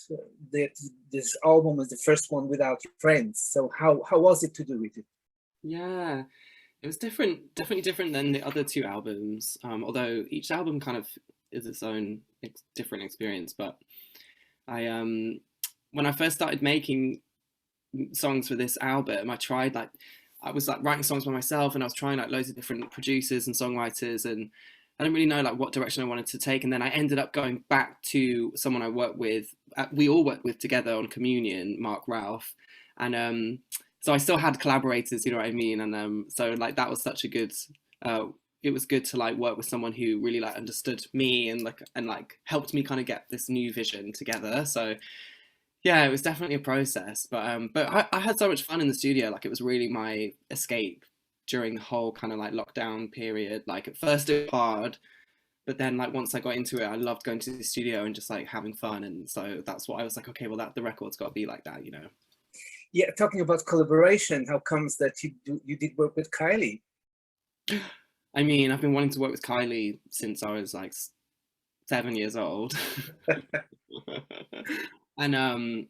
that this album was the first one without your friends. So how was it to do with it? Yeah, it was different, definitely different than the other two albums. Although each album kind of is its own different experience. But I when I first started making songs for this album, I was like writing songs by myself, and I was trying like loads of different producers and songwriters, and I didn't really know like what direction I wanted to take. And then I ended up going back to someone I worked with. We all worked with together on Communion, Mark Ralph, and so I still had collaborators, you know what I mean? And so like that was such a good. It was good to like work with someone who really like understood me and like helped me kind of get this new vision together. So yeah, it was definitely a process, but I had so much fun in the studio. Like it was really my escape during the whole kind of like lockdown period. Like at first it was hard, but then like once I got into it, I loved going to the studio and just like having fun. And so that's what I was like, okay, well the record's got to be like that, you know. Yeah, talking about collaboration, how comes that you did work with Kylie? I mean, I've been wanting to work with Kylie since I was like 7 years old. And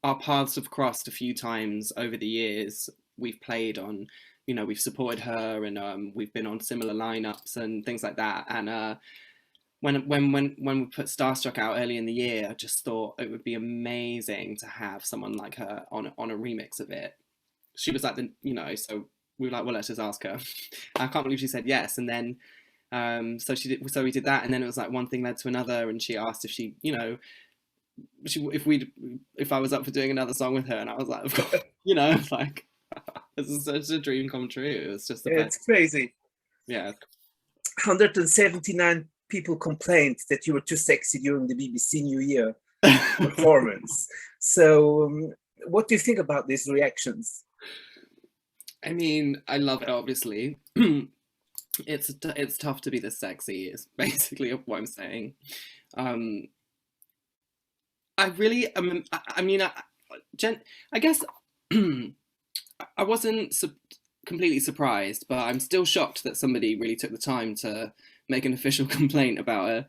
our paths have crossed a few times over the years. We've played on, you know, we've supported her, and we've been on similar lineups and things like that. And when we put Starstruck out early in the year, I just thought it would be amazing to have someone like her on a remix of it. She was like so we were like, well, let's just ask her. I can't believe she said yes. And then so we did that, and then it was like one thing led to another, and she asked if she, you know, if I was up for doing another song with her, and I was like, of course, you know, like this is such a dream come true. It was just it's crazy. Yeah. 179 people complained that you were too sexy during the BBC New Year performance. So what do you think about these reactions? I mean, I love it, obviously. It's tough to be this sexy, is basically what I'm saying. I really, I mean, I guess I wasn't completely surprised, but I'm still shocked that somebody really took the time to make an official complaint about a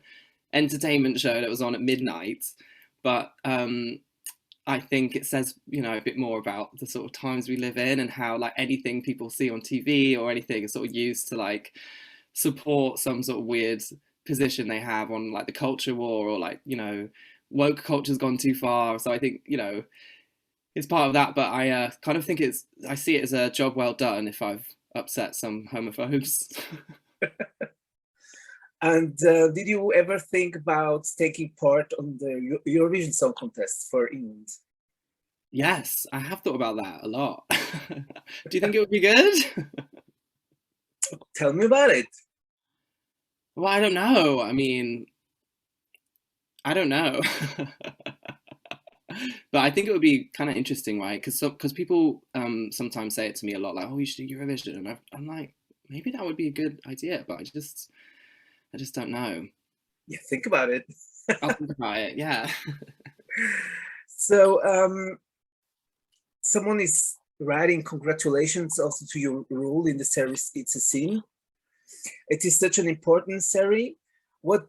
entertainment show that was on at midnight. But I think it says, you know, a bit more about the sort of times we live in, and how like anything people see on TV or anything is sort of used to like support some sort of weird position they have on like the culture war, or like, you know, woke culture's gone too far. So I think, you know, it's part of that, but I kind of think I see it as a job well done if I've upset some homophobes. And did you ever think about taking part on the Eurovision Song Contest for England? Yes, I have thought about that a lot. Do you think it would be good? Tell me about it. Well, I don't know. I mean, I don't know. But I think it would be kind of interesting, right? Because people sometimes say it to me a lot, like, "Oh, you should do Eurovision," and I'm like, maybe that would be a good idea, but I just don't know. Yeah, think about it. I'll think about it. Yeah. So someone is writing congratulations also to your role in the series It's a Sin. It is such an important series. What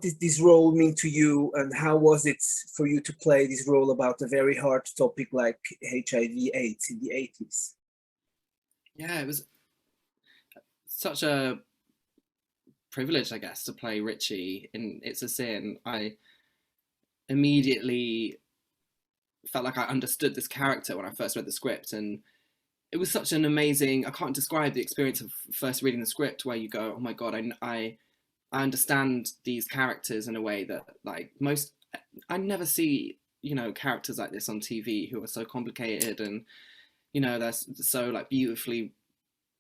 did this role mean to you, and how was it for you to play this role about a very hard topic like HIV/AIDS in the 80s? Yeah, it was such a privilege, I guess, to play Richie in It's a Sin. I immediately felt like I understood this character when I first read the script, and it was such an amazing, I can't describe the experience of first reading the script, where you go, oh my God, I understand these characters in a way that like I never see, you know, characters like this on TV who are so complicated, and, you know, they're so like beautifully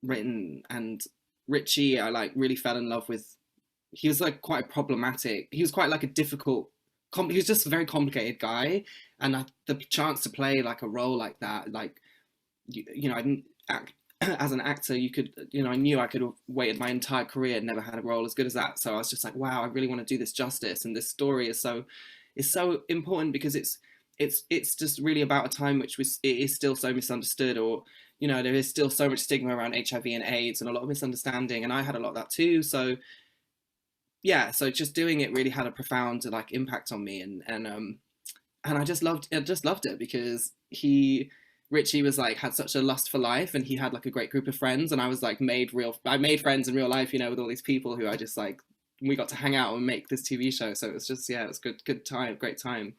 written. And Richie, I like really fell in love with. He was like quite problematic. He was quite like a difficult, he was just a very complicated guy. And the chance to play like a role like that, like, you know, I didn't act as an actor, you could, you know, I knew I could have waited my entire career and never had a role as good as that. So I was just like, wow, I really want to do this justice. And this story is so important, because it's just really about a time which it is still so misunderstood, or, you know, there is still so much stigma around HIV and AIDS and a lot of misunderstanding. And I had a lot of that too. So yeah, so just doing it really had a profound like impact on me, and I just loved it because Richie was like had such a lust for life, and he had like a great group of friends, and I was like I made friends in real life, you know, with all these people who I just like, we got to hang out and make this TV show. So it was just, yeah, it was good time, great time.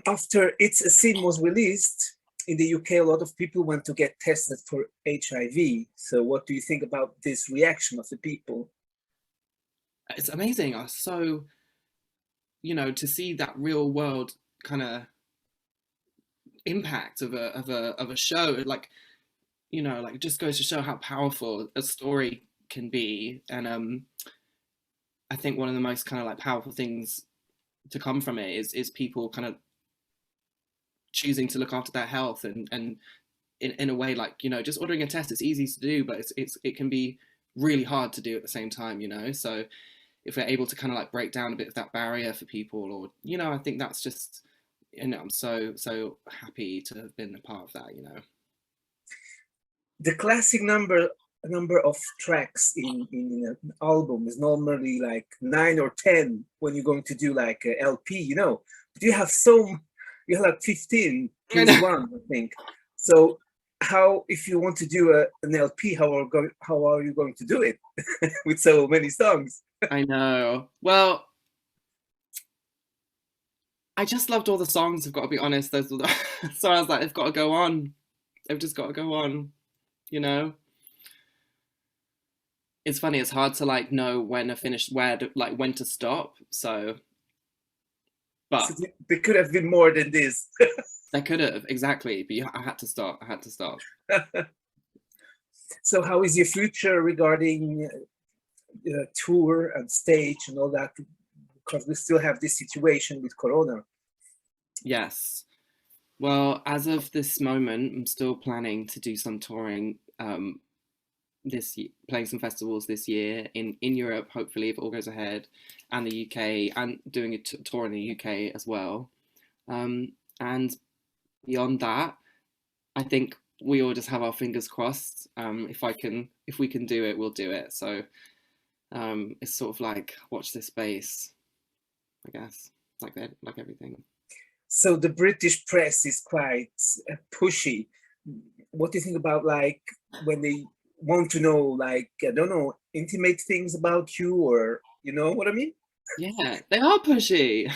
After its scene was released in the UK, a lot of people went to get tested for HIV. So what do you think about this reaction of the people? It's amazing. I was so, you know, to see that real world kind of impact of a show, like, you know, like, it just goes to show how powerful a story can be. And I think one of the most kind of like powerful things to come from it is people kind of choosing to look after their health, and in a way, like, you know, just ordering a test, it's easy to do, but it can be really hard to do at the same time, you know. So if we're able to kind of like break down a bit of that barrier for people, or, you know, I think that's just, you know, I'm so happy to have been a part of that, you know. The classic number of tracks in an album is normally like 9 or 10 when you're going to do like a LP, you know. But you have like 15 plus one, I think. So how, if you want to do an LP, how are you going to do it with so many songs? I know. Well, I just loved all the songs, I've got to be honest. Those were so I was like, they've got to go on. They've just got to go on, you know. It's funny, it's hard to like know when to finish, like when to stop. So, but So there could have been more than this. they could have, exactly, but I had to stop. I had to stop. So how is your future regarding tour and stage and all that? Because we still have this situation with Corona. Yes. Well, as of this moment, I'm still planning to do some touring playing some festivals this year in Europe, hopefully, if it all goes ahead, and the UK, and doing a tour in the UK as well. And beyond that, I think we all just have our fingers crossed. If we can do it, we'll do it. So it's sort of like watch this space, I guess, like that, like everything. So the British press is quite pushy. What do you think about like when they want to know, like, I don't know, intimate things about you, or you know what I mean? Yeah, they are pushy.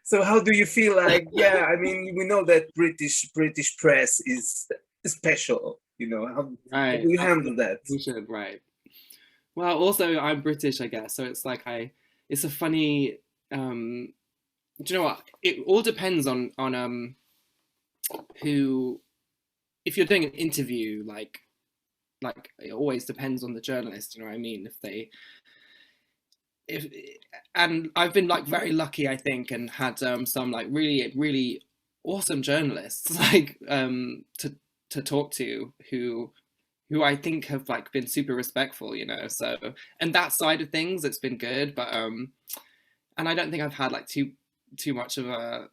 So how do you feel? Like, yeah, I mean, we know that British press is special, you know. How Right. do you handle that? We should, right. Well, also I'm British, I guess, so it's like it's a funny do you know what? It all depends on who, if you're doing an interview, like it always depends on the journalist, you know what I mean? If And I've been like very lucky, I think, and had some like really awesome journalists like to talk to, who I think have like been super respectful, you know. So, and that side of things, it's been good, but and I don't think I've had like too much of a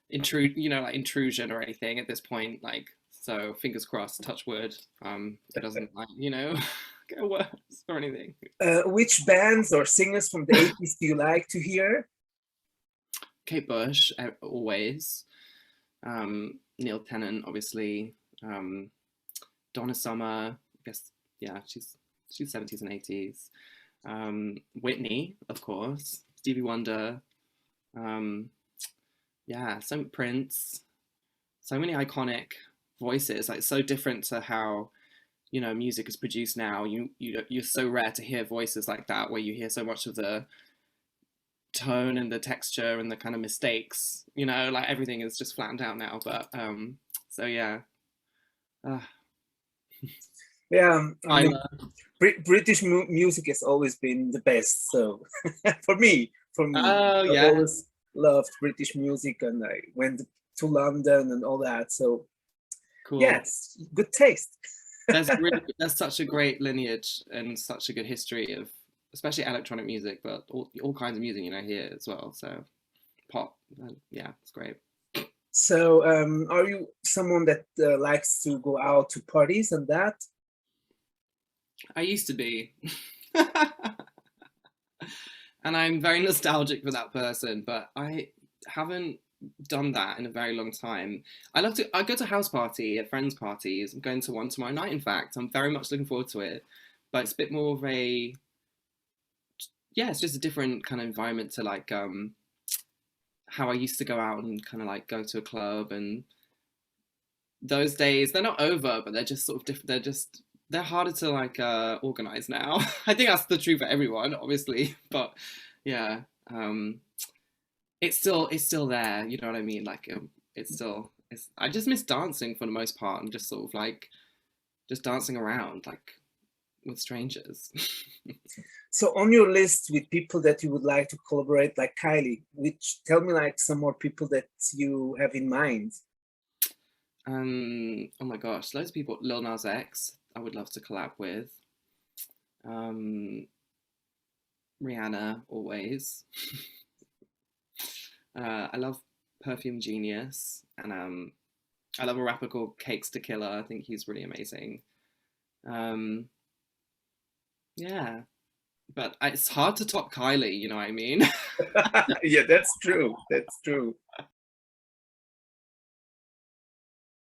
intrusion or anything at this point, like, so fingers crossed, touch wood, it doesn't, like, you know, get worse or anything. Which bands or singers from the 80s do you like to hear? Kate Bush, always. Neil Tennant, obviously. Donna Summer, I guess, yeah, she's 70s and 80s. Whitney, of course. Stevie Wonder. Yeah, so Prince. So many iconic voices. Like, so different to how, you know, music is produced now. You're so rare to hear voices like that, where you hear so much of the tone and the texture and the kind of mistakes, you know, like everything is just flattened out now. But so yeah. Yeah, I mean, British music has always been the best. So for me, Oh I yeah, always loved British music, and I went to London and all that. So cool. yes, good taste. There's such a great lineage and such a good history of, especially electronic music, but all kinds of music, you know, here as well. So pop, yeah, it's great. So are you someone that likes to go out to parties and that? I used to be. And I'm very nostalgic for that person, but I haven't done that in a very long time. I go to house party at friends' parties. I'm going to one tomorrow night, in fact. I'm very much looking forward to it. But it's a bit more of a, yeah, it's just a different kind of environment to like how I used to go out and kind of like go to a club, and those days they're not over, but they're just sort of different. They're harder to like organize now. I think that's the truth for everyone, obviously, but yeah, it's still there. You know what I mean? Like it's still it's. I just miss dancing for the most part, and just sort of like just dancing around like with strangers. So on your list with people that you would like to collaborate, like Kylie, which tell me like some more people that you have in mind. Oh my gosh, loads of people. Lil Nas X, I would love to collab with. Um, Rihanna, always. I love Perfume Genius, and I love a rapper called Cakes to Killer. I think he's really amazing. Um, yeah, but it's hard to top Kylie. You know what I mean? Yeah, that's true. That's true.